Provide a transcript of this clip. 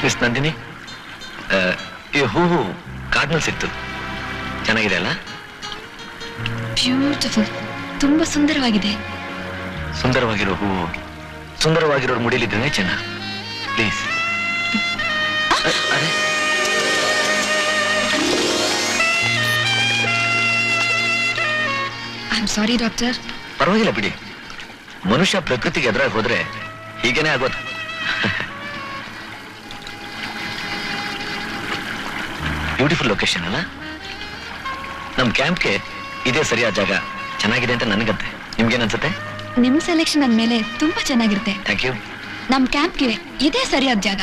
Miss Nandini, ಈ ಹೂವು ಕಾಡ್ನಲ್ಲಿ ಸಿಕ್ತು, ಚೆನ್ನಾಗಿದೆ ಅಲ್ಲ? ಬ್ಯೂಟಿಫುಲ್, ತುಂಬಾ ಸುಂದರವಾಗಿದೆ. ಸುಂದರವಾಗಿರೋ ಹೂವು ಸುಂದರವಾಗಿರೋ ಮುಡಿಲಿದ್ರೆ ಚೆನ್ನ. ಪ್ಲೀಸ್. ಅರೆ, ಐ ಆಮ್ ಸಾರಿ ಡಾಕ್ಟರ್. ಪರವಾಗಿಲ್ಲ ಬಿಡಿ, ಮನುಷ್ಯ ಪ್ರಕೃತಿಗೆ ಎದುರಾಗಿ ಹೋದ್ರೆ ಹೀಗೇನೆ ಆಗೋದು. ಬ್ಯೂಟಿಫುಲ್ ಲೊಕೇಶನ್ ಅಲ್ಲ? ನಮ್ ಕ್ಯಾಂಪ್ಗೆ ಇದೇ ಸರಿಯಾದ ಜಾಗ, ಚೆನ್ನಾಗಿದೆ ಅಂತ ನನಗಂತೆ. ನಿಮ್ಗೇನ್ ಅನ್ಸುತ್ತೆ? ನಿಮ್ ಸೆಲೆಕ್ಷನ್ ಅಂದ್ಮೇಲೆ ತುಂಬಾ ಚೆನ್ನಾಗಿರುತ್ತೆ. Thank you. ನಮ್ ಕ್ಯಾಂಪ್ಗೆ ಇದೇ ಸರಿಯಾದ ಜಾಗ.